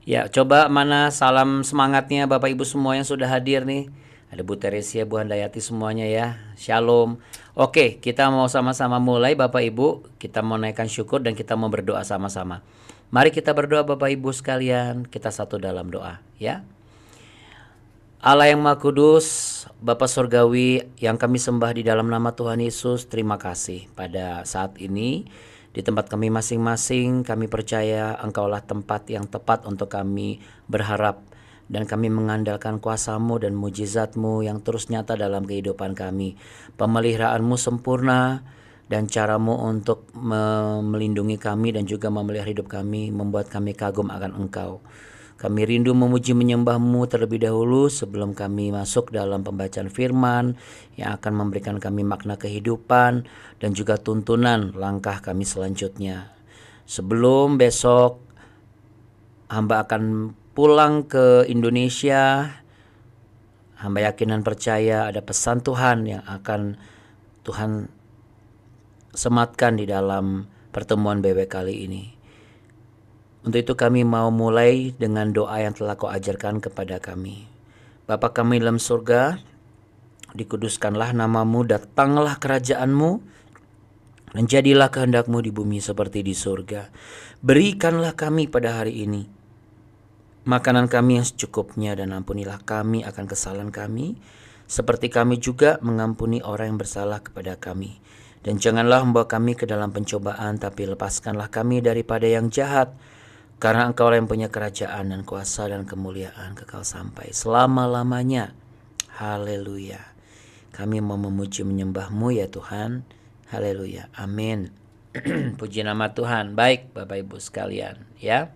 Ya, coba mana salam semangatnya Bapak Ibu semua yang sudah hadir nih. Ada Bu Teresia, Bu Handayati semuanya ya. Shalom. Oke, kita mau sama-sama mulai Bapak Ibu. Kita mau naikkan syukur dan kita mau berdoa sama-sama. Mari kita berdoa Bapak Ibu sekalian. Kita satu dalam doa ya. Allah yang Maha Kudus, Bapa Surgawi yang kami sembah di dalam nama Tuhan Yesus, terima kasih pada saat ini di tempat kami masing-masing. Kami percaya Engkaulah tempat yang tepat untuk kami berharap, dan kami mengandalkan kuasa-Mu dan mujizat-Mu yang terus nyata dalam kehidupan kami. Pemeliharaanmu sempurna, dan caramu untuk melindungi kami dan juga memelihara hidup kami membuat kami kagum akan Engkau. Kami rindu memuji menyembah-Mu terlebih dahulu sebelum kami masuk dalam pembacaan firman yang akan memberikan kami makna kehidupan dan juga tuntunan langkah kami selanjutnya. Sebelum besok hamba akan pulang ke Indonesia, hamba yakin dan percaya ada pesan Tuhan yang akan Tuhan sematkan di dalam pertemuan BW kali ini. Untuk itu kami mau mulai dengan doa yang telah Kau ajarkan kepada kami. Bapa kami dalam surga, dikuduskanlah nama-Mu, datanglah kerajaan-Mu, dan jadilah kehendak-Mu di bumi seperti di surga. Berikanlah kami pada hari ini makanan kami yang secukupnya, dan ampunilah kami akan kesalahan kami, seperti kami juga mengampuni orang yang bersalah kepada kami. Dan janganlah membawa kami ke dalam pencobaan, tapi lepaskanlah kami daripada yang jahat. Karena Engkau yang punya kerajaan dan kuasa dan kemuliaan kekal sampai selama-lamanya. Haleluya. Kami mau memuji menyembah-Mu ya Tuhan. Haleluya. Amin. Puji nama Tuhan. Baik Bapak Ibu sekalian ya.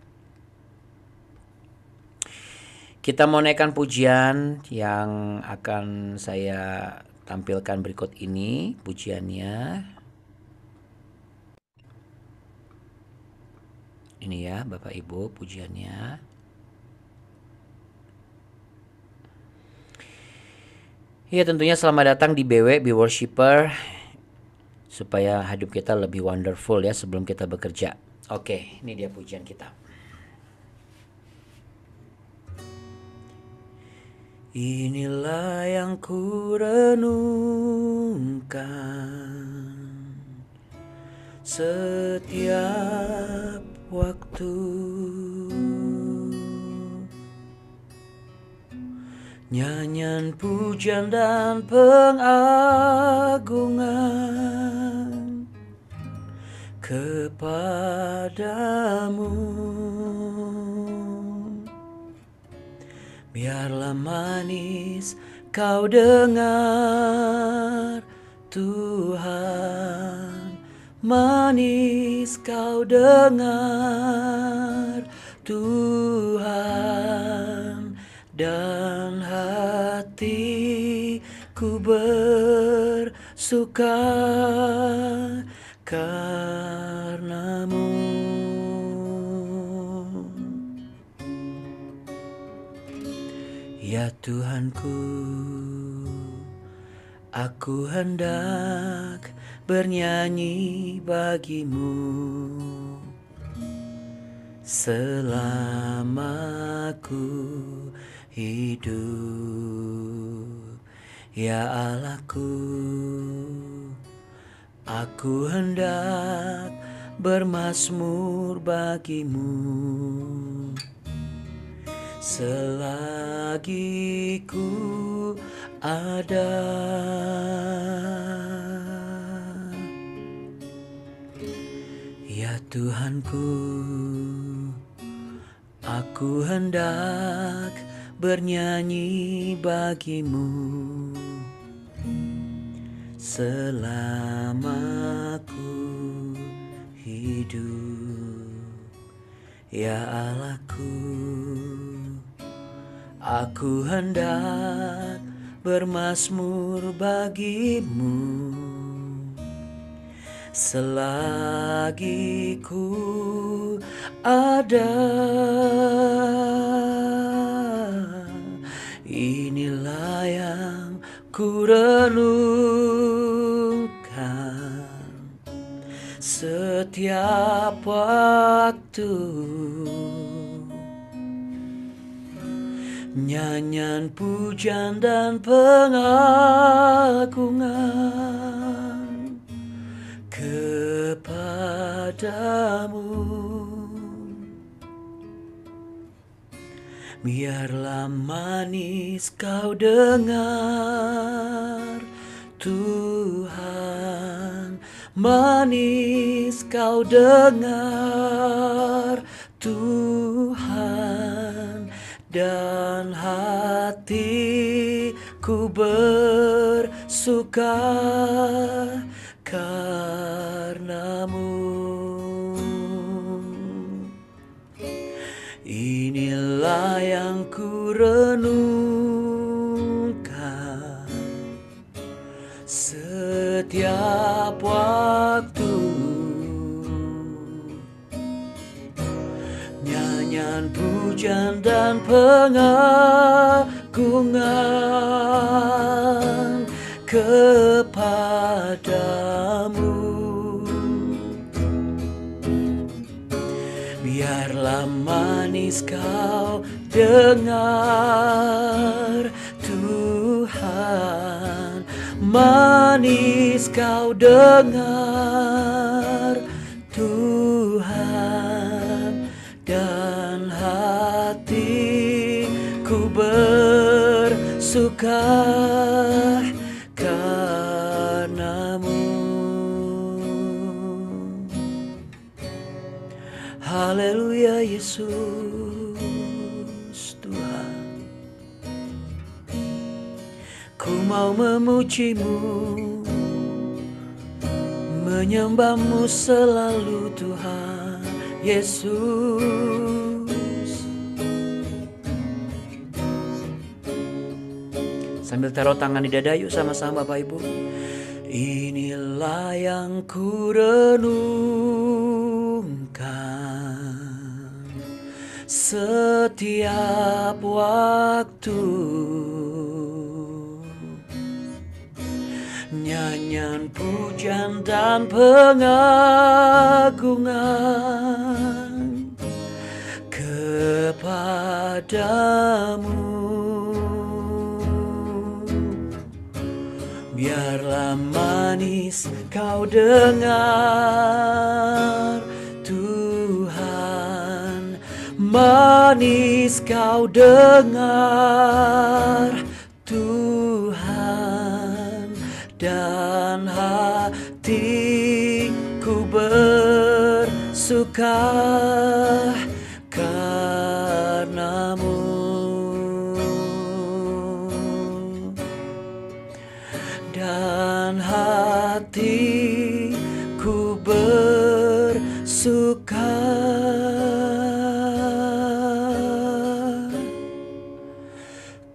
Kita mau naikkan pujian yang akan saya tampilkan berikut ini. Pujiannya ini ya Bapak Ibu, pujiannya. Ya tentunya selamat datang di BW, Be Worshipper, supaya hidup kita lebih wonderful ya sebelum kita bekerja. Oke, ini dia pujian kita. Inilah yang ku renungkan setiap waktu, nyanyian pujian dan pengagungan kepadamu. Biarlah manis kau dengar Tuhan, manis kau dengar Tuhan, dan hatiku bersuka karenamu. Ya Tuhanku, aku hendak bernyanyi bagimu selama aku hidup. Ya Allahku, aku hendak bermazmur bagimu selagi ku ada. Ya Tuhanku, aku hendak bernyanyi bagimu selama ku hidup. Ya Allahku, aku hendak bermazmur bagimu selagi ku ada. Inilah yang ku renungkan setiap waktu, nyanyian pujian dan pengagungan kepadamu. Biarlah manis kau dengar, Tuhan, manis kau dengar, Tuhan, dan hatiku bersuka karenamu. Inilah yang ku renungkan setiap waktu, nyanyian pujian dan pengagungan kepadamu. Biarlah manis kau dengar, Tuhan, manis kau dengar, Tuhan, dan hatiku bersuka karenamu. Haleluya Yesus Tuhan, ku mau memujimu, menyembahmu selalu Tuhan Yesus. Sambil taruh tangan di dada, yuk sama-sama Bapak Ibu. Inilah yang ku renungkan setiap waktu, nyanyian pujian dan pengagungan kepadamu. Biarlah manis kau dengar, Tuhan, manis kau dengar, Tuhan, dan hatiku bersuka karenamu. Dan hatiku bersuka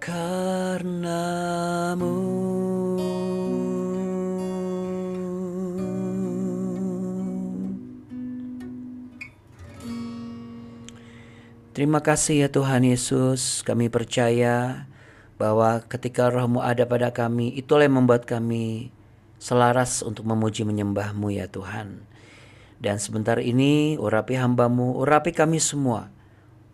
karenamu. Terima kasih ya Tuhan Yesus, kami percaya bahwa ketika Roh-Mu ada pada kami, itulah yang membuat kami selaras untuk memuji menyembah-Mu ya Tuhan. Dan sebentar ini urapi hamba-Mu, urapi kami semua,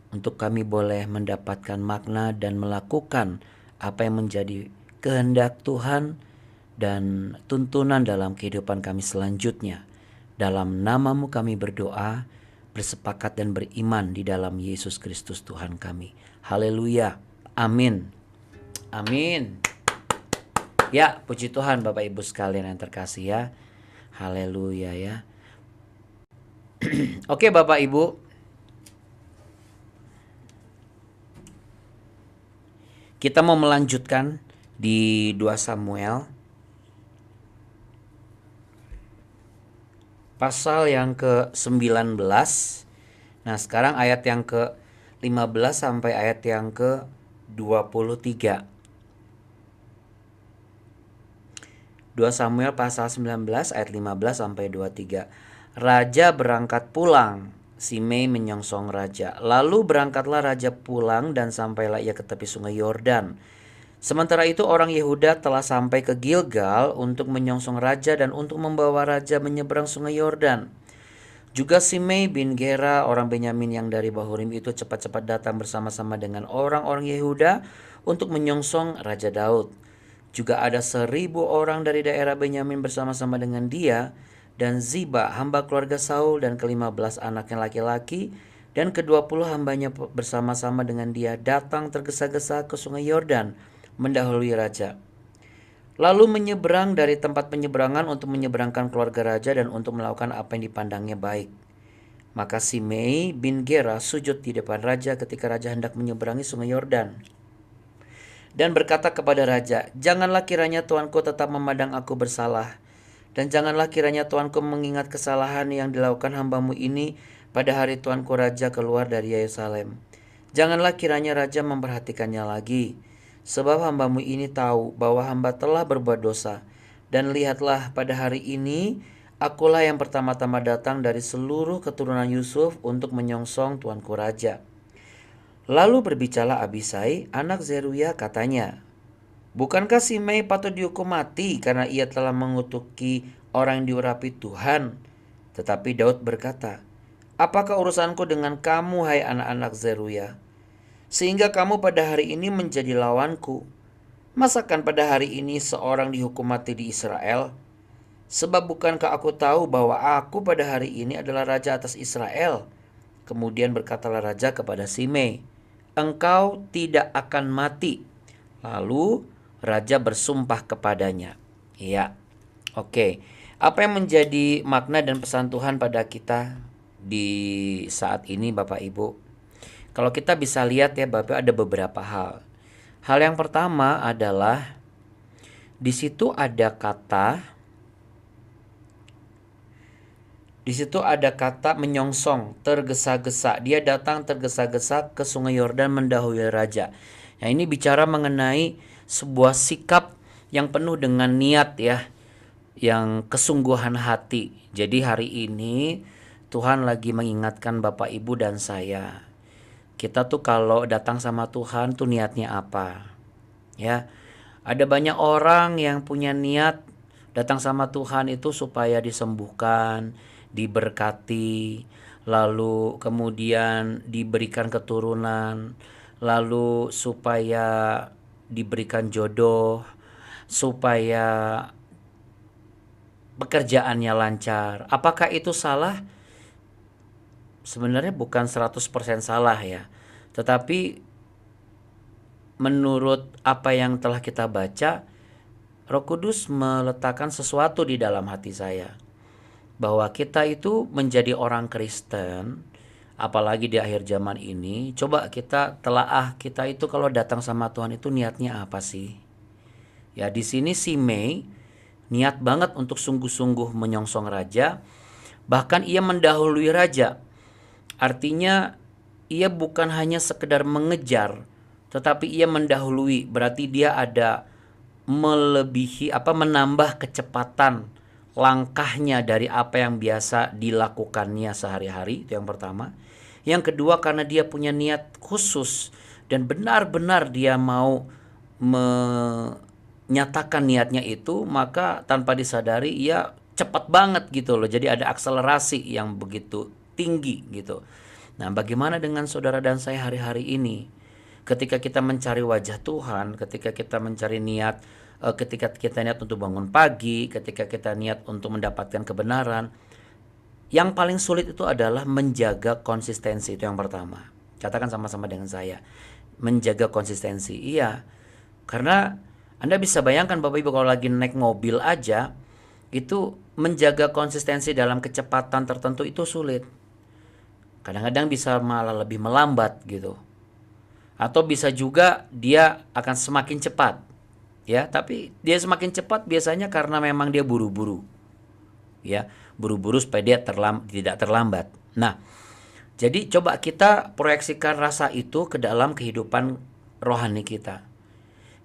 untuk kami boleh mendapatkan makna dan melakukan apa yang menjadi kehendak Tuhan dan tuntunan dalam kehidupan kami selanjutnya. Dalam nama-Mu kami berdoa, bersepakat dan beriman di dalam Yesus Kristus Tuhan kami. Haleluya. Amin. Amin. Ya, puji Tuhan Bapak Ibu sekalian yang terkasih ya. Haleluya ya. Oke Bapak Ibu. Kita mau melanjutkan di 2 Samuel. Pasal yang ke-19. Nah, sekarang ayat yang ke-15 sampai ayat yang ke-23. 2 Samuel pasal 19 ayat 15 sampai 23. Raja berangkat pulang, Simei menyongsong raja. Lalu berangkatlah raja pulang dan sampailah ia ke tepi sungai Yordan. Sementara itu orang Yehuda telah sampai ke Gilgal untuk menyongsong raja dan untuk membawa raja menyeberang sungai Yordan. Juga Simei bin Gera orang Benyamin yang dari Bahurim itu cepat-cepat datang bersama-sama dengan orang-orang Yehuda untuk menyongsong Raja Daud. Juga ada 1.000 orang dari daerah Benyamin bersama-sama dengan dia, dan Ziba hamba keluarga Saul dan ke-15 anaknya laki-laki dan ke-20 hambanya bersama-sama dengan dia datang tergesa-gesa ke sungai Yordan mendahului raja. Lalu menyeberang dari tempat penyeberangan untuk menyeberangkan keluarga raja dan untuk melakukan apa yang dipandangnya baik. Maka Simei bin Gera sujud di depan raja ketika raja hendak menyeberangi sungai Yordan. Dan berkata kepada raja, "Janganlah kiranya tuanku tetap memandang aku bersalah. Dan janganlah kiranya tuanku mengingat kesalahan yang dilakukan hambamu ini pada hari tuanku raja keluar dari Yerusalem. Janganlah kiranya raja memperhatikannya lagi. Sebab hambamu ini tahu bahwa hamba telah berbuat dosa. Dan lihatlah pada hari ini, akulah yang pertama-tama datang dari seluruh keturunan Yusuf untuk menyongsong tuanku raja." Lalu berbicara Abisai, anak Zeruya katanya, "Bukankah Simei patut dihukum mati karena ia telah mengutuki orang yang diurapi Tuhan?" Tetapi Daud berkata, "Apakah urusanku dengan kamu, hai anak-anak Zeruya? Sehingga kamu pada hari ini menjadi lawanku. Masakan pada hari ini seorang dihukum mati di Israel? Sebab bukankah aku tahu bahwa aku pada hari ini adalah raja atas Israel?" Kemudian berkatalah raja kepada Simei, "Engkau tidak akan mati." Lalu raja bersumpah kepadanya. Ya, oke. Apa yang menjadi makna dan pesan Tuhan pada kita di saat ini Bapak Ibu? Kalau kita bisa lihat ya Bapak, ada beberapa hal. Hal yang pertama adalah di situ ada kata menyongsong, tergesa-gesa. Dia datang tergesa-gesa ke sungai Yordan mendahului raja. Nah, ini bicara mengenai sebuah sikap yang penuh dengan niat ya, yang kesungguhan hati. Jadi hari ini Tuhan lagi mengingatkan Bapak Ibu dan saya. Kita tuh kalau datang sama Tuhan tuh niatnya apa? Ya. Ada banyak orang yang punya niat datang sama Tuhan itu supaya disembuhkan, diberkati, lalu kemudian diberikan keturunan, lalu supaya diberikan jodoh, supaya pekerjaannya lancar. Apakah itu salah? Sebenarnya bukan 100% salah ya. Tetapi menurut apa yang telah kita baca, Roh Kudus meletakkan sesuatu di dalam hati saya. Bahwa kita itu menjadi orang Kristen, apalagi di akhir zaman ini, coba kita telaah kita itu kalau datang sama Tuhan itu niatnya apa sih? Ya di sini si Mei niat banget untuk sungguh-sungguh menyongsong raja, bahkan ia mendahului raja. Artinya ia bukan hanya sekedar mengejar, tetapi ia mendahului, berarti dia ada melebihi menambah kecepatan langkahnya dari apa yang biasa dilakukannya sehari-hari. Itu yang pertama. Yang kedua, karena dia punya niat khusus dan benar-benar dia mau menyatakan niatnya itu, maka tanpa disadari ia cepat banget gitu loh. Jadi ada akselerasi yang begitu tinggi gitu. Nah, bagaimana dengan saudara dan saya hari-hari ini? Ketika kita mencari wajah Tuhan, ketika kita mencari niat, ketika kita niat untuk bangun pagi, ketika kita niat untuk mendapatkan kebenaran, yang paling sulit itu adalah menjaga konsistensi. Itu yang pertama. Katakan sama-sama dengan saya. Menjaga konsistensi. Iya. Karena Anda bisa bayangkan Bapak Ibu kalau lagi naik mobil aja, itu menjaga konsistensi dalam kecepatan tertentu itu sulit. Kadang-kadang bisa malah lebih melambat gitu. Atau bisa juga dia akan semakin cepat. Ya, tapi dia semakin cepat biasanya karena memang dia buru-buru. Ya, buru-buru supaya dia tidak terlambat. Nah, jadi coba kita proyeksikan rasa itu ke dalam kehidupan rohani kita.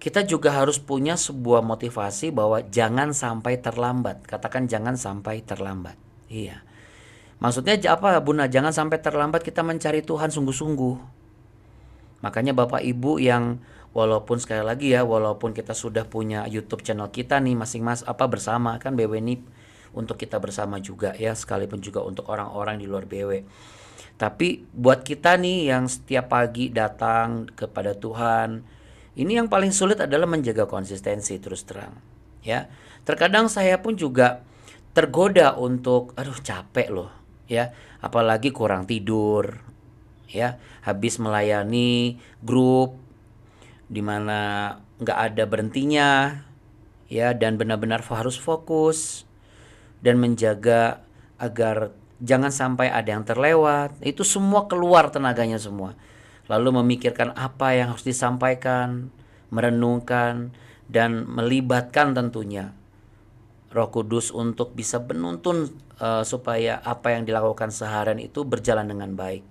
Kita juga harus punya sebuah motivasi bahwa jangan sampai terlambat. Katakan jangan sampai terlambat. Iya. Maksudnya apa Bunda? Jangan sampai terlambat kita mencari Tuhan sungguh-sungguh. Makanya Bapak Ibu yang walaupun sekali lagi ya, walaupun kita sudah punya YouTube channel kita nih masing-masing bersama kan BW ini untuk kita bersama juga ya, sekalipun juga untuk orang-orang di luar BW. Tapi buat kita nih yang setiap pagi datang kepada Tuhan, ini yang paling sulit adalah menjaga konsistensi terus terang. Ya, terkadang saya pun juga tergoda untuk, aduh capek loh, ya, apalagi kurang tidur, ya, habis melayani grup di mana nggak ada berhentinya, ya, dan benar-benar harus fokus dan menjaga agar jangan sampai ada yang terlewat. Itu semua keluar tenaganya semua. Lalu memikirkan apa yang harus disampaikan, merenungkan, dan melibatkan tentunya Roh Kudus untuk bisa menuntun supaya apa yang dilakukan seharian itu berjalan dengan baik.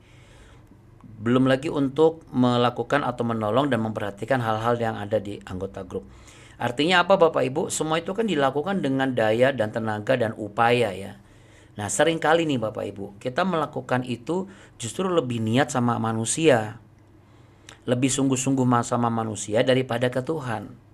Belum lagi untuk melakukan atau menolong dan memperhatikan hal-hal yang ada di anggota grup. Artinya apa Bapak Ibu? Semua itu kan dilakukan dengan daya dan tenaga dan upaya ya. Nah seringkali nih Bapak Ibu, kita melakukan itu justru lebih niat sama manusia. Lebih sungguh-sungguh sama manusia daripada ke Tuhan.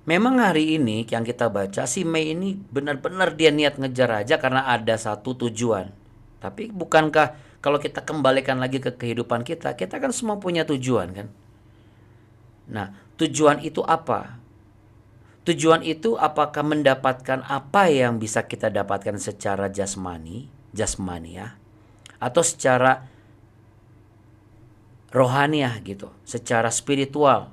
Memang hari ini yang kita baca, si Mei ini benar-benar dia niat ngejar raja karena ada satu tujuan. Tapi bukankah kalau kita kembalikan lagi ke kehidupan kita kan semua punya tujuan kan? Nah, tujuan itu apa? Tujuan itu apakah mendapatkan apa yang bisa kita dapatkan secara jasmani ya, atau secara rohaniah gitu, secara spiritual.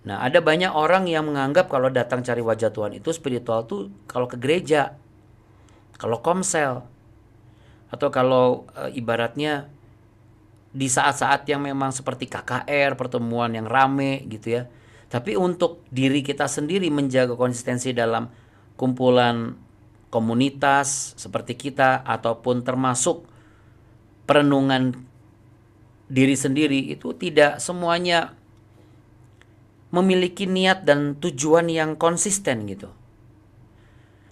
Nah, ada banyak orang yang menganggap kalau datang cari wajah Tuhan itu spiritual tuh kalau ke gereja, kalau komsel, atau kalau ibaratnya di saat-saat yang memang seperti KKR, pertemuan yang rame gitu ya. Tapi untuk diri kita sendiri menjaga konsistensi dalam kumpulan komunitas seperti kita ataupun termasuk perenungan diri sendiri itu tidak semuanya memiliki niat dan tujuan yang konsisten gitu.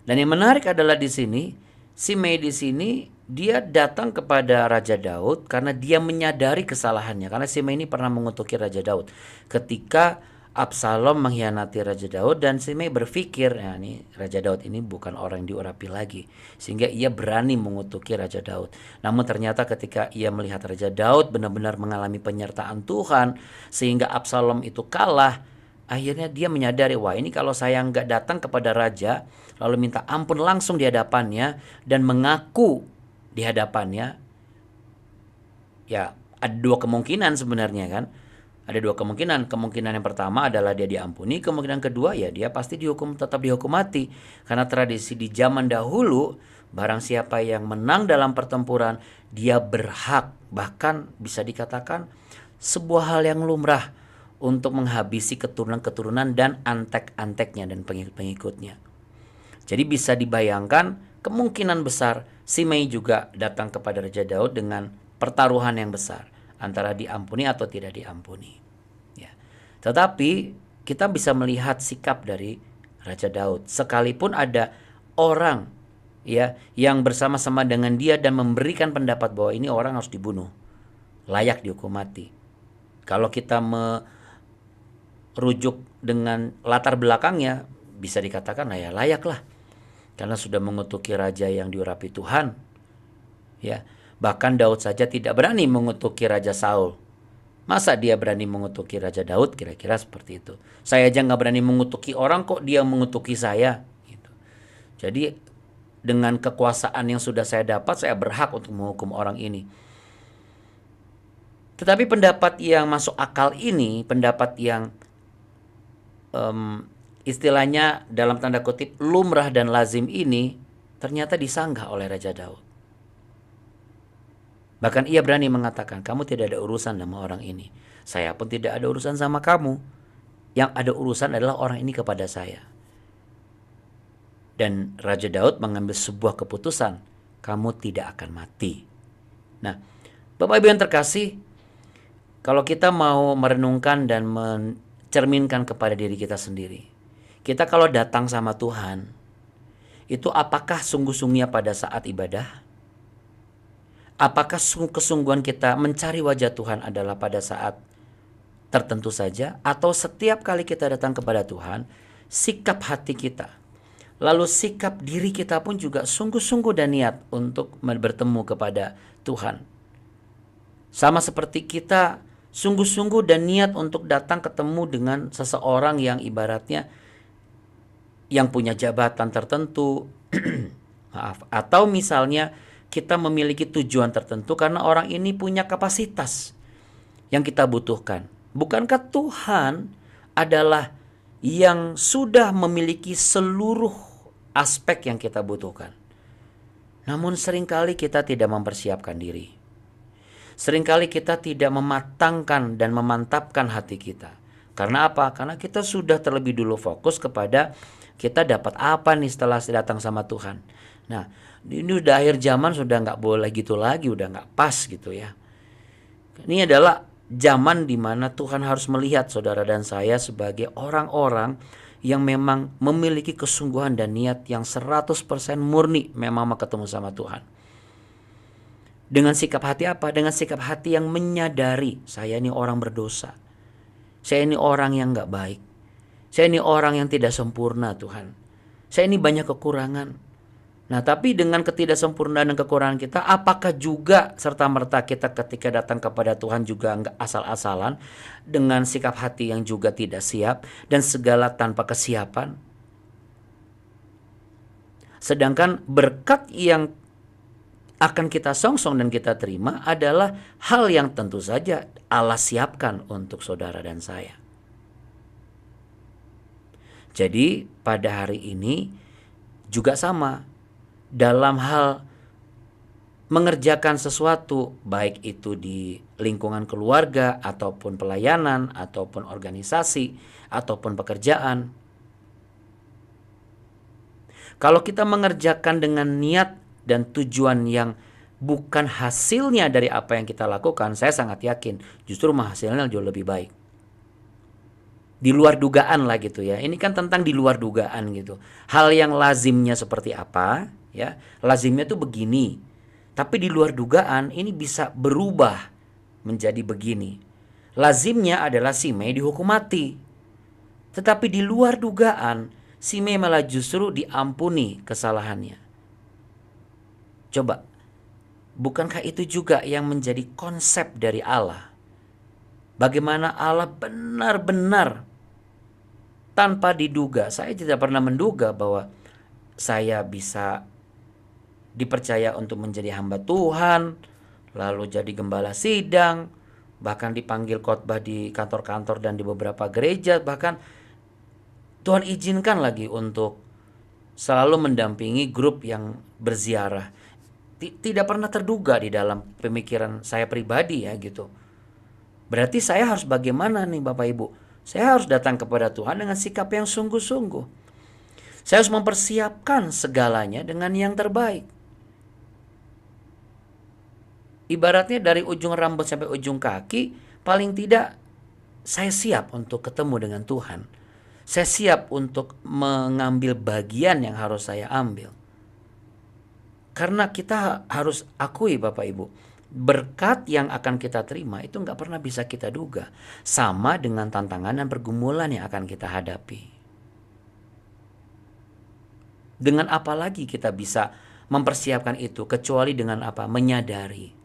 Dan yang menarik adalah di sini, si Mei di sini dia datang kepada Raja Daud karena dia menyadari kesalahannya. Karena si Mei ini pernah mengutuki Raja Daud ketika Absalom mengkhianati Raja Daud, dan si Mei berpikir, ya nih Raja Daud ini bukan orang yang diurapi lagi, sehingga ia berani mengutuki Raja Daud. Namun ternyata ketika ia melihat Raja Daud benar-benar mengalami penyertaan Tuhan sehingga Absalom itu kalah, akhirnya dia menyadari, wah ini kalau saya nggak datang kepada raja lalu minta ampun langsung di hadapannya dan mengaku di hadapannya, ya ada dua kemungkinan sebenarnya kan. Ada dua kemungkinan. Kemungkinan yang pertama adalah dia diampuni. Kemungkinan kedua ya dia pasti tetap dihukum mati. Karena tradisi di zaman dahulu, barang siapa yang menang dalam pertempuran, dia berhak, bahkan bisa dikatakan sebuah hal yang lumrah untuk menghabisi keturunan-keturunan dan antek-anteknya dan pengikut-pengikutnya. Jadi bisa dibayangkan kemungkinan besar si Mei juga datang kepada Raja Daud dengan pertaruhan yang besar antara diampuni atau tidak diampuni. Ya. Tetapi kita bisa melihat sikap dari Raja Daud. Sekalipun ada orang ya yang bersama-sama dengan dia dan memberikan pendapat bahwa ini orang harus dibunuh, layak dihukum mati. Kalau kita merujuk dengan latar belakangnya, bisa dikatakan ya layaklah. Karena sudah mengutuki raja yang diurapi Tuhan. Ya. Bahkan Daud saja tidak berani mengutuki Raja Saul. Masa dia berani mengutuki Raja Daud? Kira-kira seperti itu. Saya aja nggak berani mengutuki orang, kok dia mengutuki saya? Gitu. Jadi dengan kekuasaan yang sudah saya dapat, saya berhak untuk menghukum orang ini. Tetapi pendapat yang masuk akal ini, pendapat yang istilahnya dalam tanda kutip lumrah dan lazim ini, ternyata disanggah oleh Raja Daud. Bahkan ia berani mengatakan, kamu tidak ada urusan sama orang ini. Saya pun tidak ada urusan sama kamu. Yang ada urusan adalah orang ini kepada saya. Dan Raja Daud mengambil sebuah keputusan, kamu tidak akan mati. Nah, Bapak Ibu yang terkasih, kalau kita mau merenungkan dan mencerminkan kepada diri kita sendiri, kita kalau datang sama Tuhan, itu apakah sungguh-sungguhnya pada saat ibadah? Apakah kesungguhan kita mencari wajah Tuhan adalah pada saat tertentu saja, atau setiap kali kita datang kepada Tuhan, sikap hati kita, lalu sikap diri kita pun juga sungguh-sungguh dan niat untuk bertemu kepada Tuhan. Sama seperti kita sungguh-sungguh dan niat untuk datang ketemu dengan seseorang yang ibaratnya yang punya jabatan tertentu, maaf, atau misalnya kita memiliki tujuan tertentu karena orang ini punya kapasitas yang kita butuhkan. Bukankah Tuhan adalah yang sudah memiliki seluruh aspek yang kita butuhkan? Namun seringkali kita tidak mempersiapkan diri. Seringkali kita tidak mematangkan dan memantapkan hati kita. Karena apa? Karena kita sudah terlebih dulu fokus kepada kita dapat apa nih setelah datang sama Tuhan. Nah, ini udah akhir zaman, sudah nggak boleh gitu lagi, udah nggak pas gitu ya. Ini adalah zaman di mana Tuhan harus melihat saudara dan saya sebagai orang-orang yang memang memiliki kesungguhan dan niat yang 100% murni memang mau ketemu sama Tuhan. Dengan sikap hati apa? Dengan sikap hati yang menyadari saya ini orang berdosa. Saya ini orang yang gak baik. Saya ini orang yang tidak sempurna Tuhan. Saya ini banyak kekurangan. Nah, tapi dengan ketidaksempurnaan dan kekurangan kita, apakah juga serta-merta kita ketika datang kepada Tuhan juga nggak asal-asalan, dengan sikap hati yang juga tidak siap, dan segala tanpa kesiapan? Sedangkan berkat yang akan kita songsong dan kita terima adalah hal yang tentu saja Allah siapkan untuk saudara dan saya. Jadi pada hari ini juga sama. Dalam hal mengerjakan sesuatu, baik itu di lingkungan keluarga, ataupun pelayanan, ataupun organisasi, ataupun pekerjaan. Kalau kita mengerjakan dengan niat dan tujuan yang bukan hasilnya dari apa yang kita lakukan, saya sangat yakin justru hasilnya jauh lebih baik. Di luar dugaan lah gitu ya. Ini kan tentang di luar dugaan gitu. Hal yang lazimnya seperti apa? Ya, lazimnya tuh begini, tapi di luar dugaan ini bisa berubah menjadi begini. Lazimnya adalah si Mei dihukum mati, tetapi di luar dugaan si Mei malah justru diampuni kesalahannya. Coba, bukankah itu juga yang menjadi konsep dari Allah? Bagaimana Allah benar-benar tanpa diduga. Saya tidak pernah menduga bahwa saya bisa dipercaya untuk menjadi hamba Tuhan, lalu jadi gembala sidang, bahkan dipanggil khotbah di kantor-kantor dan di beberapa gereja, bahkan Tuhan izinkan lagi untuk selalu mendampingi grup yang berziarah. Tidak pernah terduga di dalam pemikiran saya pribadi ya gitu. Berarti saya harus bagaimana nih Bapak Ibu? Saya harus datang kepada Tuhan dengan sikap yang sungguh-sungguh. Saya harus mempersiapkan segalanya dengan yang terbaik. Ibaratnya dari ujung rambut sampai ujung kaki, paling tidak saya siap untuk ketemu dengan Tuhan. Saya siap untuk mengambil bagian yang harus saya ambil. Karena kita harus akui Bapak Ibu, berkat yang akan kita terima itu nggak pernah bisa kita duga. Sama dengan tantangan dan pergumulan yang akan kita hadapi. Dengan apa lagi kita bisa mempersiapkan itu kecuali dengan apa? Menyadari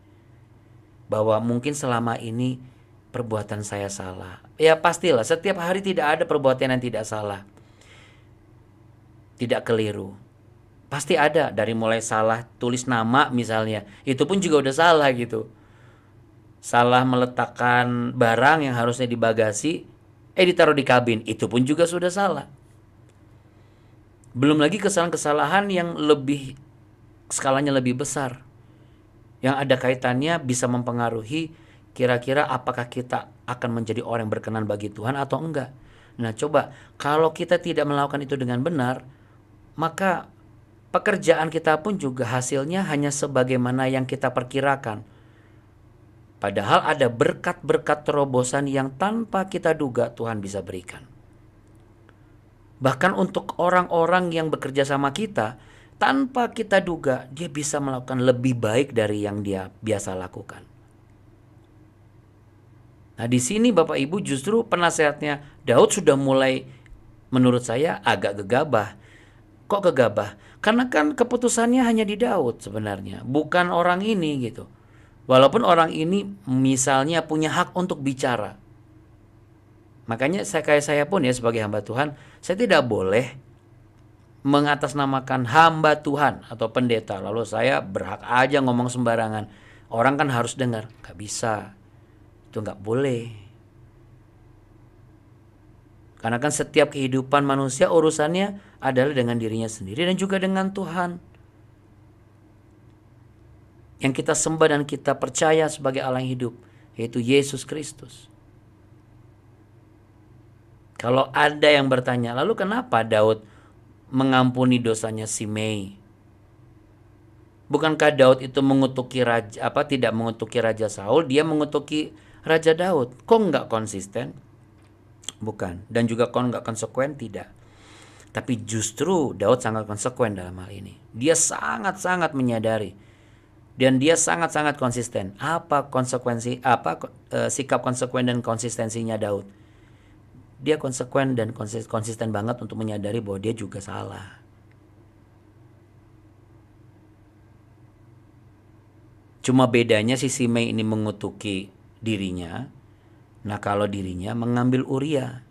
bahwa mungkin selama ini perbuatan saya salah. Ya pastilah setiap hari tidak ada perbuatan yang tidak salah. Tidak keliru. Pasti ada, dari mulai salah tulis nama misalnya, itu pun juga udah salah gitu. Salah meletakkan barang yang harusnya di bagasi, ditaruh di kabin, itu pun juga sudah salah. Belum lagi kesalahan-kesalahan yang lebih skalanya lebih besar, yang ada kaitannya bisa mempengaruhi kira-kira apakah kita akan menjadi orang yang berkenan bagi Tuhan atau enggak. Nah coba, kalau kita tidak melakukan itu dengan benar, maka pekerjaan kita pun juga hasilnya hanya sebagaimana yang kita perkirakan. Padahal ada berkat-berkat terobosan yang tanpa kita duga Tuhan bisa berikan. Bahkan untuk orang-orang yang bekerja sama kita, tanpa kita duga dia bisa melakukan lebih baik dari yang dia biasa lakukan. Nah, di sini Bapak Ibu justru penasehatnya Daud sudah mulai menurut saya agak gegabah. Kok gegabah? Karena kan keputusannya hanya di Daud sebenarnya, bukan orang ini gitu. Walaupun orang ini misalnya punya hak untuk bicara. Makanya saya pun ya sebagai hamba Tuhan, saya tidak boleh mengatasnamakan hamba Tuhan atau pendeta. Lalu saya berhak aja ngomong sembarangan. Orang kan harus dengar. Gak bisa. Itu gak boleh. Karena kan setiap kehidupan manusia urusannya adalah dengan dirinya sendiri dan juga dengan Tuhan. Yang kita sembah dan kita percaya sebagai Allah yang hidup, yaitu Yesus Kristus. Kalau ada yang bertanya, lalu kenapa Daud mengampuni dosanya Simei? Bukankah Daud itu mengutuki raja tidak mengutuki Raja Saul, dia mengutuki Raja Daud? Kok nggak konsisten? Bukan. Dan juga kok nggak konsekuen? Tidak. Tapi justru Daud sangat konsekuen dalam hal ini. Dia sangat-sangat menyadari dan dia sangat-sangat konsisten. Apa sikap konsekuen dan konsistensinya Daud? Dia konsekuen dan konsisten banget untuk menyadari bahwa dia juga salah. Cuma bedanya si Simei ini mengutuki dirinya. Nah, kalau dirinya mengambil Uria.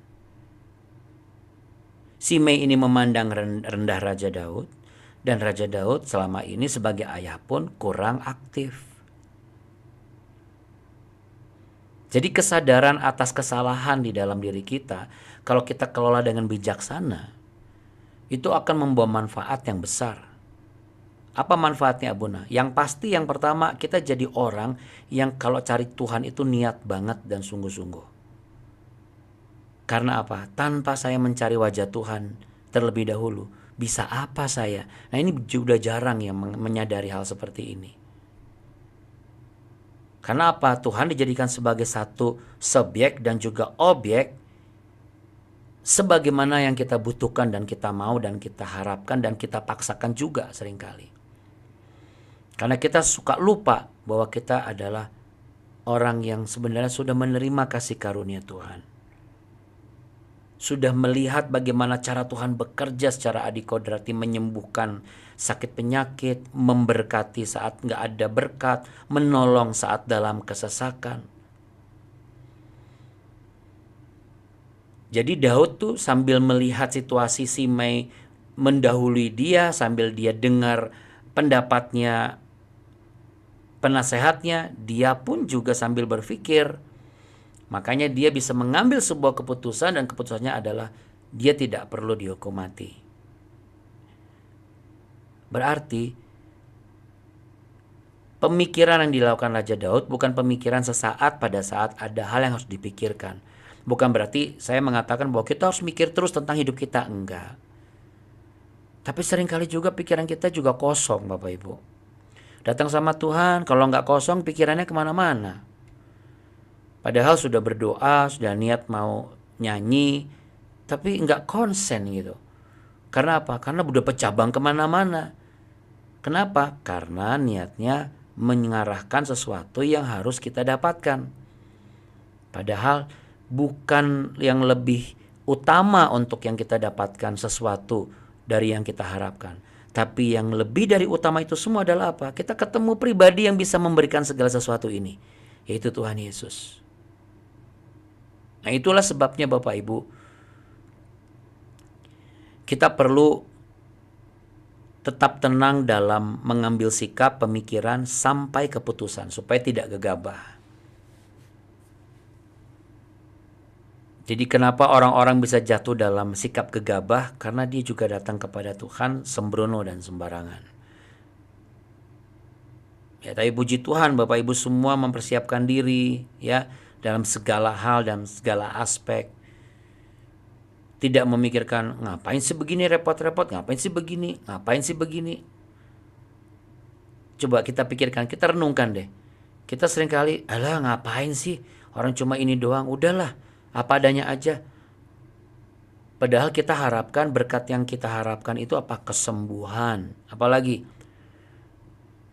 Simei ini memandang rendah Raja Daud. Dan Raja Daud selama ini sebagai ayah pun kurang aktif. Jadi kesadaran atas kesalahan di dalam diri kita, kalau kita kelola dengan bijaksana, itu akan membawa manfaat yang besar. Apa manfaatnya, Abuna? Yang pasti yang pertama, kita jadi orang yang kalau cari Tuhan itu niat banget dan sungguh-sungguh. Karena apa? Tanpa saya mencari wajah Tuhan terlebih dahulu, bisa apa saya? Nah, ini sudah jarang yang menyadari hal seperti ini. Karena apa? Tuhan dijadikan sebagai satu subjek dan juga objek sebagaimana yang kita butuhkan dan kita mau dan kita harapkan dan kita paksakan juga seringkali. Karena kita suka lupa bahwa kita adalah orang yang sebenarnya sudah menerima kasih karunia Tuhan. Sudah melihat bagaimana cara Tuhan bekerja secara adikodrati, menyembuhkan sakit penyakit, memberkati saat nggak ada berkat, menolong saat dalam kesesakan. Jadi Daud tuh sambil melihat situasi Simei mendahului dia, sambil dia dengar pendapatnya penasehatnya, dia pun juga sambil berpikir. Makanya dia bisa mengambil sebuah keputusan dan keputusannya adalah dia tidak perlu dihukum mati. Berarti pemikiran yang dilakukan Raja Daud bukan pemikiran sesaat pada saat ada hal yang harus dipikirkan. Bukan berarti saya mengatakan bahwa kita harus mikir terus tentang hidup kita, enggak. Tapi seringkali juga pikiran kita juga kosong, Bapak Ibu. Datang sama Tuhan, kalau nggak kosong pikirannya kemana-mana. Padahal sudah berdoa, sudah niat mau nyanyi, tapi nggak konsen gitu. Karena apa? Karena udah pecabang kemana-mana. Kenapa? Karena niatnya mengarahkan sesuatu yang harus kita dapatkan. Padahal bukan yang lebih utama untuk yang kita dapatkan sesuatu dari yang kita harapkan. Tapi yang lebih dari utama itu semua adalah apa? Kita ketemu pribadi yang bisa memberikan segala sesuatu ini, yaitu Tuhan Yesus. Nah, itulah sebabnya Bapak Ibu, kita perlu tetap tenang dalam mengambil sikap, pemikiran, sampai keputusan supaya tidak gegabah. Jadi kenapa orang-orang bisa jatuh dalam sikap gegabah? Karena dia juga datang kepada Tuhan sembrono dan sembarangan. Ya, tapi puji Tuhan Bapak Ibu semua mempersiapkan diri ya dalam segala hal dan segala aspek. Tidak memikirkan ngapain sih begini repot-repot, ngapain sih begini, ngapain sih begini. Coba kita pikirkan, kita renungkan deh. Kita seringkali, alah ngapain sih, orang cuma ini doang, udahlah, apa adanya aja. Padahal kita harapkan, berkat yang kita harapkan itu apa? Kesembuhan, apalagi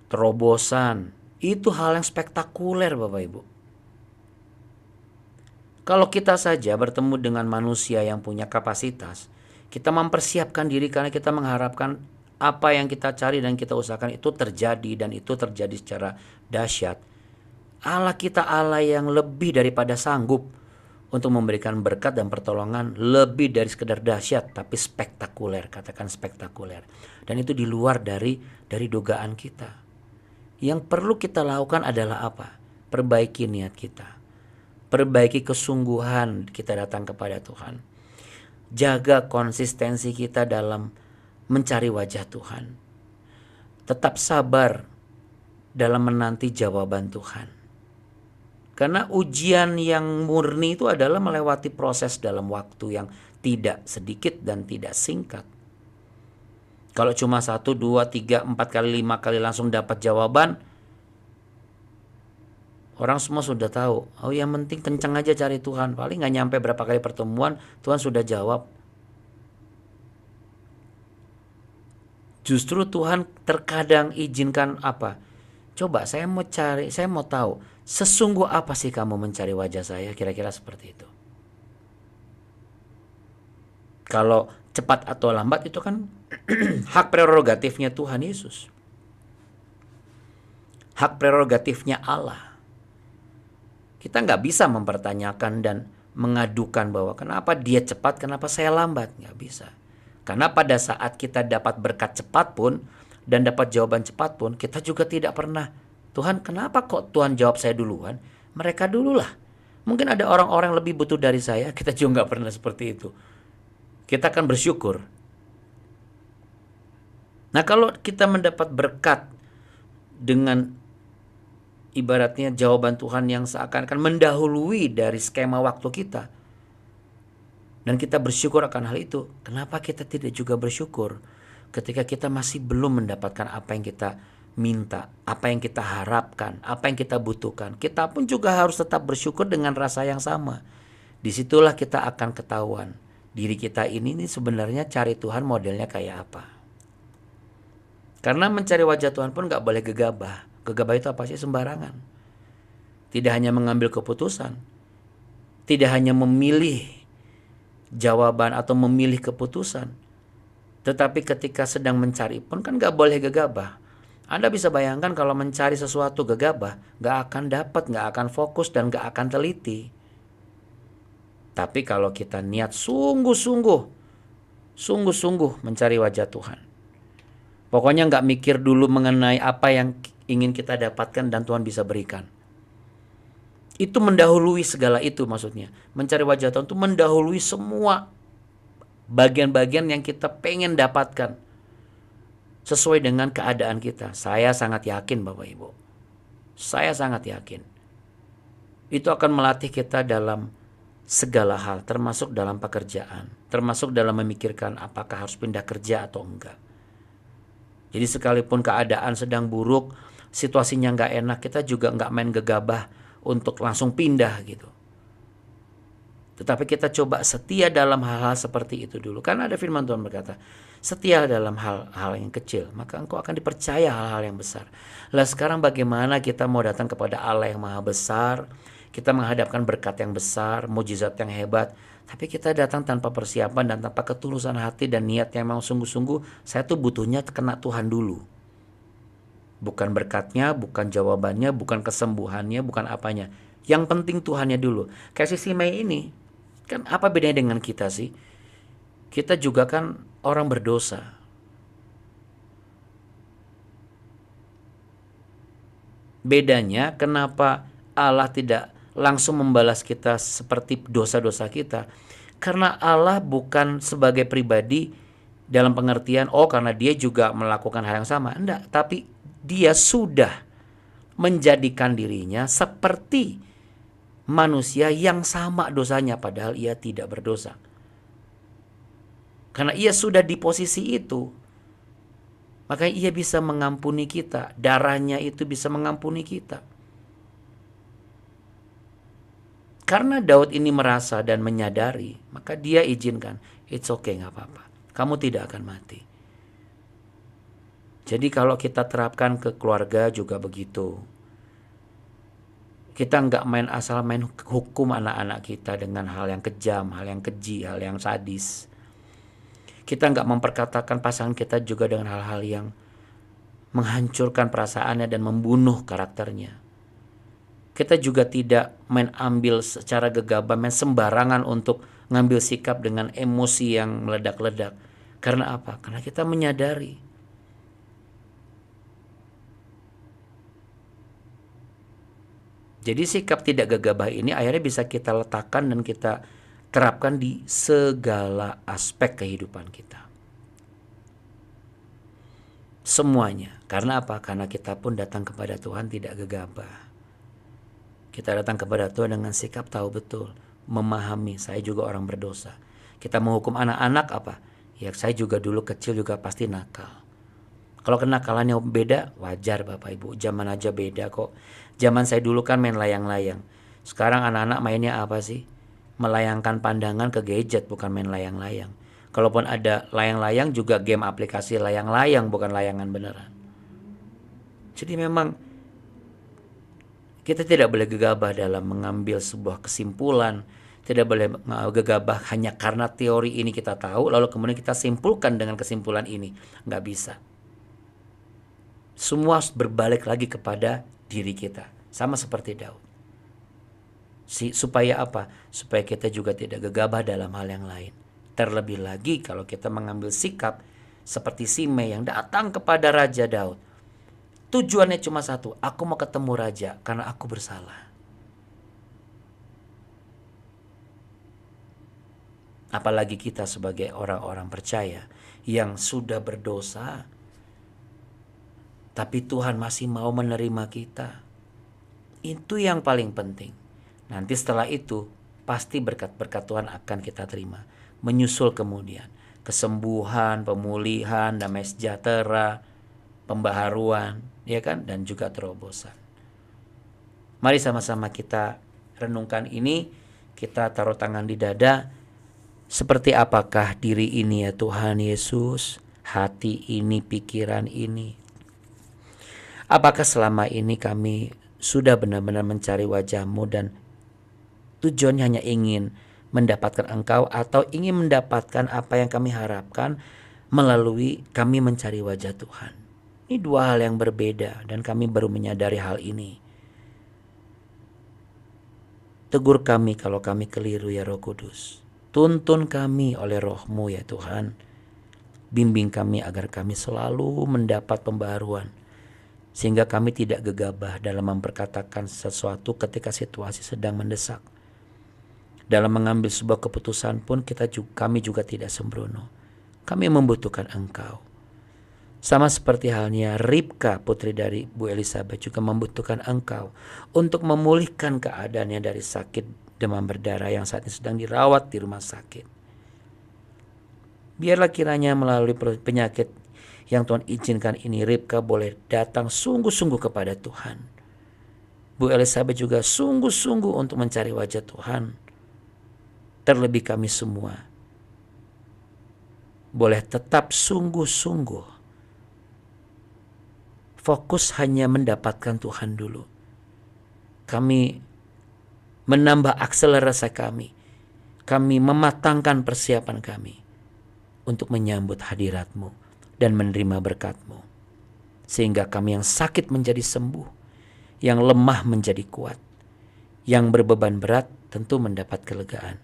terobosan. Itu hal yang spektakuler Bapak Ibu. Kalau kita saja bertemu dengan manusia yang punya kapasitas, kita mempersiapkan diri karena kita mengharapkan apa yang kita cari dan kita usahakan itu terjadi, dan itu terjadi secara dahsyat. Allah kita Allah yang lebih daripada sanggup untuk memberikan berkat dan pertolongan lebih dari sekedar dahsyat, tapi spektakuler, katakan spektakuler. Dan itu di luar dari dugaan kita. Yang perlu kita lakukan adalah apa? Perbaiki niat kita. Perbaiki kesungguhan kita datang kepada Tuhan. Jaga konsistensi kita dalam mencari wajah Tuhan. Tetap sabar dalam menanti jawaban Tuhan. Karena ujian yang murni itu adalah melewati proses dalam waktu yang tidak sedikit dan tidak singkat. Kalau cuma 1, 2, 3, 4 kali, 5 kali langsung dapat jawaban, orang semua sudah tahu. Oh, yang penting kencang aja cari Tuhan. Paling gak nyampe berapa kali pertemuan, Tuhan sudah jawab. Justru Tuhan terkadang izinkan apa? Coba saya mau tahu, sesungguh apa sih kamu mencari wajah saya? Kira-kira seperti itu. Kalau cepat atau lambat itu kan hak prerogatifnya Tuhan Yesus. Hak prerogatifnya Allah. Kita nggak bisa mempertanyakan dan mengadukan bahwa kenapa dia cepat, kenapa saya lambat. Nggak bisa. Karena pada saat kita dapat berkat cepat pun dan dapat jawaban cepat pun, kita juga tidak pernah, Tuhan kenapa kok Tuhan jawab saya duluan? Mereka dululah. Mungkin ada orang-orang lebih butuh dari saya, kita juga nggak pernah seperti itu. Kita akan bersyukur. Nah, kalau kita mendapat berkat dengan ibaratnya jawaban Tuhan yang seakan-akan mendahului dari skema waktu kita, dan kita bersyukur akan hal itu, kenapa kita tidak juga bersyukur ketika kita masih belum mendapatkan apa yang kita minta, apa yang kita harapkan, apa yang kita butuhkan? Kita pun juga harus tetap bersyukur dengan rasa yang sama. Disitulah kita akan ketahuan diri kita ini sebenarnya cari Tuhan modelnya kayak apa. Karena mencari wajah Tuhan pun gak boleh gegabah. Gegabah itu apa sih? Sembarangan. Tidak hanya mengambil keputusan, tidak hanya memilih jawaban atau memilih keputusan, tetapi ketika sedang mencari pun kan gak boleh gegabah. Anda bisa bayangkan kalau mencari sesuatu gegabah, gak akan dapat, gak akan fokus, dan gak akan teliti. Tapi kalau kita niat sungguh-sungguh mencari wajah Tuhan, pokoknya gak mikir dulu mengenai apa yang ingin kita dapatkan dan Tuhan bisa berikan, itu mendahului segala itu. Maksudnya mencari wajah Tuhan itu mendahului semua bagian-bagian yang kita pengen dapatkan sesuai dengan keadaan kita. Saya sangat yakin Bapak Ibu, saya sangat yakin itu akan melatih kita dalam segala hal, termasuk dalam pekerjaan, termasuk dalam memikirkan apakah harus pindah kerja atau enggak. Jadi sekalipun keadaan sedang buruk, situasinya nggak enak, kita juga nggak main gegabah untuk langsung pindah gitu. Tetapi kita coba setia dalam hal-hal seperti itu dulu. Karena ada firman Tuhan berkata, setia dalam hal-hal yang kecil, maka engkau akan dipercaya hal-hal yang besar. Lah sekarang bagaimana kita mau datang kepada Allah yang maha besar, kita menghadapkan berkat yang besar, mujizat yang hebat, tapi kita datang tanpa persiapan dan tanpa ketulusan hati dan niat yang memang sungguh-sungguh, saya tuh butuhnya kena Tuhan dulu. Bukan berkatnya, bukan jawabannya, bukan kesembuhannya, bukan apanya. Yang penting Tuhannya dulu. Kayak si Mei ini, kan apa bedanya dengan kita sih? Kita juga kan orang berdosa. Bedanya kenapa Allah tidak langsung membalas kita seperti dosa-dosa kita? Karena Allah bukan sebagai pribadi dalam pengertian, oh karena dia juga melakukan hal yang sama. Enggak, tapi dia sudah menjadikan dirinya seperti manusia yang sama dosanya padahal ia tidak berdosa. Karena ia sudah di posisi itu, maka ia bisa mengampuni kita. Darahnya itu bisa mengampuni kita. Karena Daud ini merasa dan menyadari, maka dia izinkan, it's okay, gak apa-apa, kamu tidak akan mati. Jadi kalau kita terapkan ke keluarga juga begitu. Kita nggak asal main hukum anak-anak kita dengan hal yang kejam, hal yang keji, hal yang sadis. Kita nggak memperkatakan pasangan kita juga dengan hal-hal yang menghancurkan perasaannya dan membunuh karakternya. Kita juga tidak main ambil secara gegabah, main sembarangan untuk ngambil sikap dengan emosi yang meledak-ledak. Karena apa? Karena kita menyadari jadi sikap tidak gegabah ini akhirnya bisa kita letakkan dan kita terapkan di segala aspek kehidupan kita. Semuanya. Karena apa? Karena kita pun datang kepada Tuhan tidak gegabah. Kita datang kepada Tuhan dengan sikap tahu betul, memahami saya juga orang berdosa. Kita menghukum anak-anak apa? Ya saya juga dulu kecil juga pasti nakal. Kalau kenakalannya beda, wajar Bapak Ibu. Zaman aja beda kok. Zaman saya dulu kan main layang-layang. Sekarang anak-anak mainnya apa sih? Melayangkan pandangan ke gadget, bukan main layang-layang. Kalaupun ada layang-layang juga game aplikasi layang-layang, bukan layangan beneran. Jadi memang kita tidak boleh gegabah dalam mengambil sebuah kesimpulan. Tidak boleh gegabah hanya karena teori ini kita tahu, lalu kemudian kita simpulkan dengan kesimpulan ini. Nggak bisa. Semua berbalik lagi kepada diri kita. Sama seperti Daud. Supaya apa? Supaya kita juga tidak gegabah dalam hal yang lain. Terlebih lagi kalau kita mengambil sikap seperti Simei yang datang kepada Raja Daud. Tujuannya cuma satu, aku mau ketemu Raja karena aku bersalah. Apalagi kita sebagai orang-orang percaya yang sudah berdosa, tapi Tuhan masih mau menerima kita. Itu yang paling penting. Nanti setelah itu pasti berkat-berkat Tuhan akan kita terima. Menyusul kemudian kesembuhan, pemulihan, damai sejahtera, pembaharuan, ya kan, dan juga terobosan. Mari sama-sama kita renungkan ini, kita taruh tangan di dada. Seperti apakah diri ini ya Tuhan Yesus, hati ini, pikiran ini? Apakah selama ini kami sudah benar-benar mencari wajah-Mu dan tujuannya hanya ingin mendapatkan Engkau atau ingin mendapatkan apa yang kami harapkan melalui kami mencari wajah Tuhan? Ini dua hal yang berbeda dan kami baru menyadari hal ini. Tegur kami kalau kami keliru ya Roh Kudus. Tuntun kami oleh Roh-Mu ya Tuhan. Bimbing kami agar kami selalu mendapat pembaharuan. Sehingga kami tidak gegabah dalam memperkatakan sesuatu ketika situasi sedang mendesak. Dalam mengambil sebuah keputusan pun kami juga tidak sembrono. Kami membutuhkan Engkau. Sama seperti halnya Ribka, putri dari Bu Elizabeth, juga membutuhkan Engkau untuk memulihkan keadaannya dari sakit demam berdarah yang saat ini sedang dirawat di rumah sakit. Biarlah kiranya melalui penyakit yang Tuhan izinkan ini, Ribka boleh datang sungguh-sungguh kepada Tuhan. Bu Elizabeth juga sungguh-sungguh untuk mencari wajah Tuhan. Terlebih kami semua boleh tetap sungguh-sungguh fokus hanya mendapatkan Tuhan dulu. Kami menambah akselerasi kami. Kami mematangkan persiapan kami untuk menyambut hadirat-Mu dan menerima berkat-Mu. Sehingga kami yang sakit menjadi sembuh, yang lemah menjadi kuat, yang berbeban berat tentu mendapat kelegaan.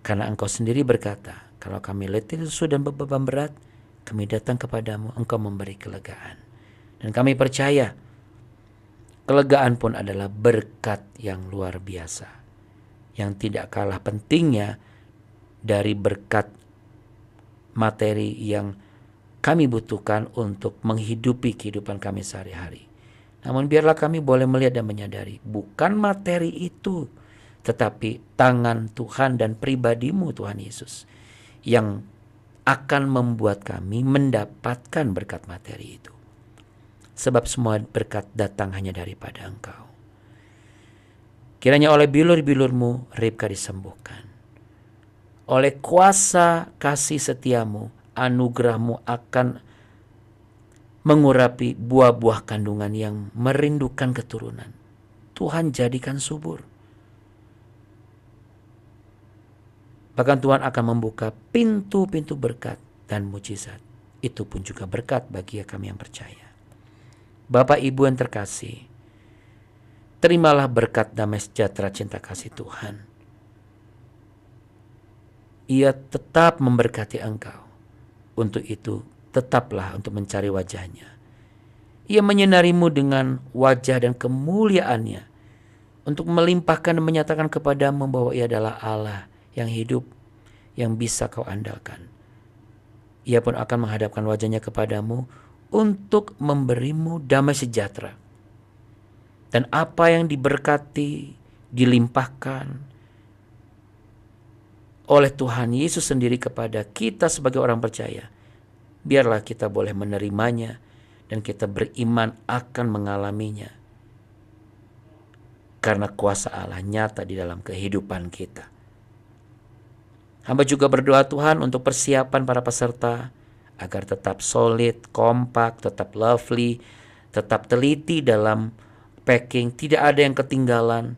Karena Engkau sendiri berkata, kalau kami letih, lesu dan berbeban berat, kami datang kepadamu, Engkau memberi kelegaan. Dan kami percaya, kelegaan pun adalah berkat yang luar biasa, yang tidak kalah pentingnya dari berkat materi yang kami butuhkan untuk menghidupi kehidupan kami sehari-hari. Namun biarlah kami boleh melihat dan menyadari, bukan materi itu, tetapi tangan Tuhan dan pribadi-Mu Tuhan Yesus yang akan membuat kami mendapatkan berkat materi itu. Sebab semua berkat datang hanya daripada Engkau. Kiranya oleh bilur-bilur-Mu Ribka disembuhkan. Oleh kuasa kasih setia-Mu, anugerah-Mu akan mengurapi buah-buah kandungan yang merindukan keturunan. Tuhan jadikan subur. Bahkan Tuhan akan membuka pintu-pintu berkat dan mujizat. Itu pun juga berkat bagi kami yang percaya. Bapak Ibu yang terkasih, terimalah berkat damai sejahtera cinta kasih Tuhan. Ia tetap memberkati engkau. Untuk itu, tetaplah untuk mencari wajahnya. Ia menyinarimu dengan wajah dan kemuliaannya, untuk melimpahkan dan menyatakan kepadamu bahwa Ia adalah Allah yang hidup, yang bisa kau andalkan. Ia pun akan menghadapkan wajahnya kepadamu untuk memberimu damai sejahtera. Dan apa yang diberkati, dilimpahkan oleh Tuhan Yesus sendiri kepada kita sebagai orang percaya, biarlah kita boleh menerimanya dan kita beriman akan mengalaminya. Karena kuasa Allah nyata di dalam kehidupan kita. Hamba juga berdoa Tuhan untuk persiapan para peserta agar tetap solid, kompak, tetap lovely, tetap teliti dalam packing, tidak ada yang ketinggalan.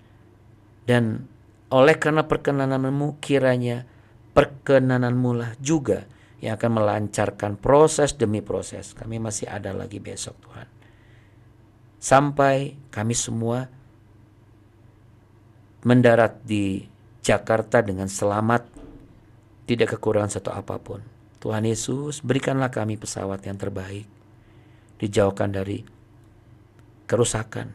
Dan oleh karena perkenananmu, kiranya perkenananmu lah juga yang akan melancarkan proses demi proses. Kami masih ada lagi besok Tuhan. Sampai kami semua mendarat di Jakarta dengan selamat, tidak kekurangan satu apapun. Tuhan Yesus, berikanlah kami pesawat yang terbaik, dijauhkan dari kerusakan.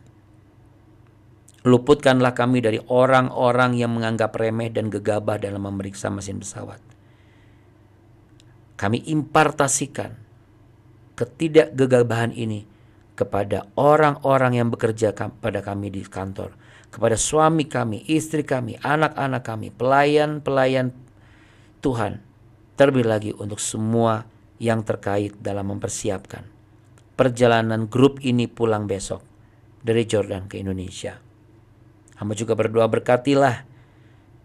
Luputkanlah kami dari orang-orang yang menganggap remeh dan gegabah dalam memeriksa mesin pesawat. Kami impartasikan ketidakgegabahan ini kepada orang-orang yang bekerja pada kami di kantor, kepada suami kami, istri kami, anak-anak kami, pelayan-pelayan Tuhan, terlebih lagi untuk semua yang terkait dalam mempersiapkan perjalanan grup ini pulang besok dari Jordan ke Indonesia. Hamba juga berdoa, berkatilah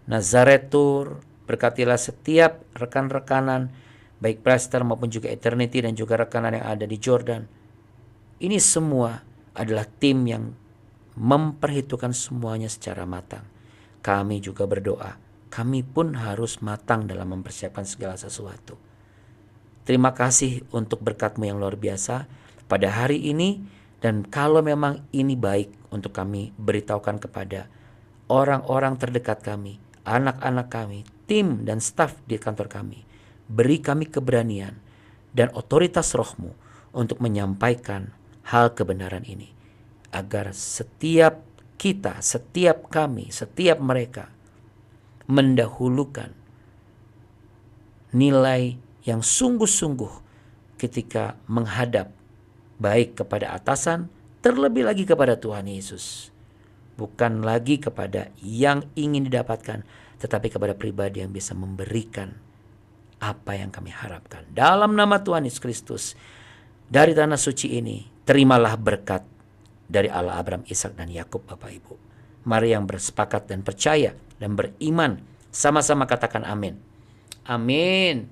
Nazareth Tour, berkatilah setiap rekan-rekanan, baik Prester maupun juga Eternity dan juga rekanan yang ada di Jordan. Ini semua adalah tim yang memperhitungkan semuanya secara matang. Kami juga berdoa, kami pun harus matang dalam mempersiapkan segala sesuatu. Terima kasih untuk berkat-Mu yang luar biasa pada hari ini. Dan kalau memang ini baik untuk kami beritahukan kepada orang-orang terdekat kami, anak-anak kami, tim dan staf di kantor kami, beri kami keberanian dan otoritas Roh-Mu untuk menyampaikan hal kebenaran ini. Agar setiap kita, setiap kami, setiap mereka mendahulukan nilai yang sungguh-sungguh ketika menghadap baik kepada atasan, terlebih lagi kepada Tuhan Yesus. Bukan lagi kepada yang ingin didapatkan, tetapi kepada pribadi yang bisa memberikan apa yang kami harapkan. Dalam nama Tuhan Yesus Kristus, dari tanah suci ini, terimalah berkat dari Allah Abraham, Ishak dan Yakub, Bapak Ibu. Mari yang bersepakat dan percaya dan beriman, sama-sama katakan amin. Amin.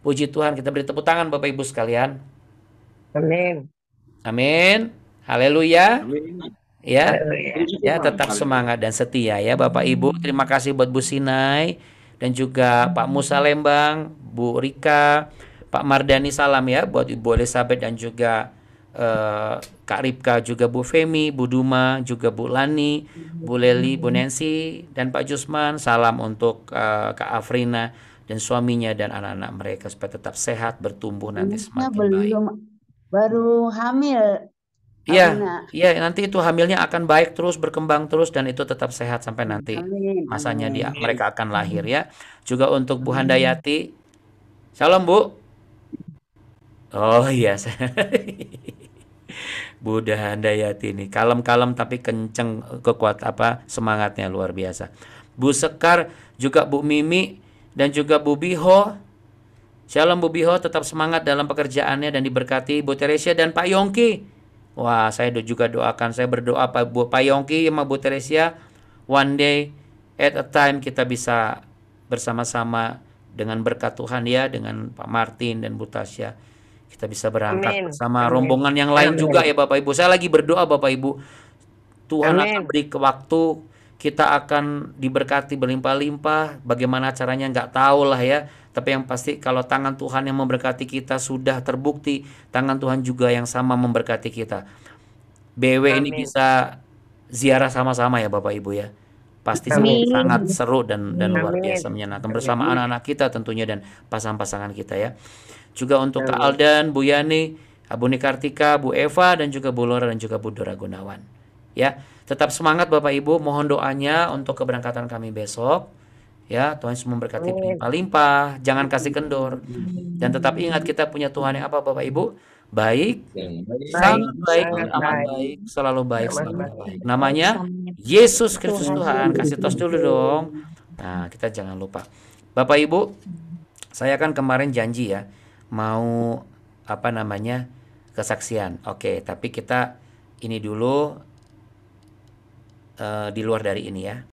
Puji Tuhan, kita beri tepuk tangan Bapak Ibu sekalian. Amin. Amin. Haleluya. Amin. Ya, Haleluya. ya tetap semangat dan setia ya Bapak Ibu. Terima kasih buat Bu Sinai dan juga Pak Musa Lembang, Bu Rika, Pak Mardani, salam ya buat Ibu Elizabeth dan juga Kak Ripka, juga Bu Femi, Bu Duma, juga Bu Lani, Bu Leli, Bu Nancy, dan Pak Jusman. Salam untuk Kak Afrina dan suaminya dan anak-anak mereka supaya tetap sehat, bertumbuh nanti semakin baik. Baru hamil. Iya, Amina. iya nanti itu hamilnya akan baik terus, berkembang terus, dan itu tetap sehat sampai nanti Amin. masanya Amin. mereka akan lahir ya. Juga untuk Bu Handayati. Shalom Bu. Oh iya. Bu Handayati ini kalem-kalem tapi kenceng, semangatnya luar biasa. Bu Sekar, juga Bu Mimi dan juga Bu Biho. Shalom Bu Biho, tetap semangat dalam pekerjaannya dan diberkati. Bu Teresia dan Pak Yongki. Wah, saya juga doakan, saya berdoa Pak Yongki sama Bu Teresia, one day at a time kita bisa bersama-sama dengan berkat Tuhan ya, dengan Pak Martin dan Bu Tasya. Kita bisa berangkat Amin. bersama Amin. rombongan yang lain Amin. juga ya Bapak Ibu. Saya lagi berdoa Bapak Ibu, Tuhan akan Amin. beri ke waktu, kita akan diberkati berlimpah-limpah. Bagaimana caranya nggak tahu lah ya. Tapi yang pasti kalau tangan Tuhan yang memberkati kita sudah terbukti, tangan Tuhan juga yang sama memberkati kita. BW ini Amin. bisa ziarah sama-sama ya Bapak Ibu ya. Pasti Amin. sangat Amin. seru dan luar Amin. biasa menyenangkan Amin. bersama anak-anak kita tentunya dan pasangan-pasangan kita ya. Juga untuk Kak Amin. Aldan, Bu Yani, Bu Nikartika, Bu Eva dan juga Bu Lora dan juga Bu Dora Gunawan. Ya, tetap semangat Bapak Ibu, mohon doanya untuk keberangkatan kami besok. Ya, Tuhan Yesus memberkati Amin. berlimpah-limpah, jangan kasih kendor. Dan tetap ingat kita punya Tuhan yang apa Bapak Ibu? Baik, Baik. sangat baik dan Sangat amat baik. baik, selalu baik, Amat selalu baik. baik. Namanya Yesus Kristus Tuhan. Kasih tos dulu dong. Nah, kita jangan lupa. Bapak Ibu, saya kan kemarin janji ya mau apa namanya kesaksian. Oke, tapi kita ini dulu di luar dari ini ya.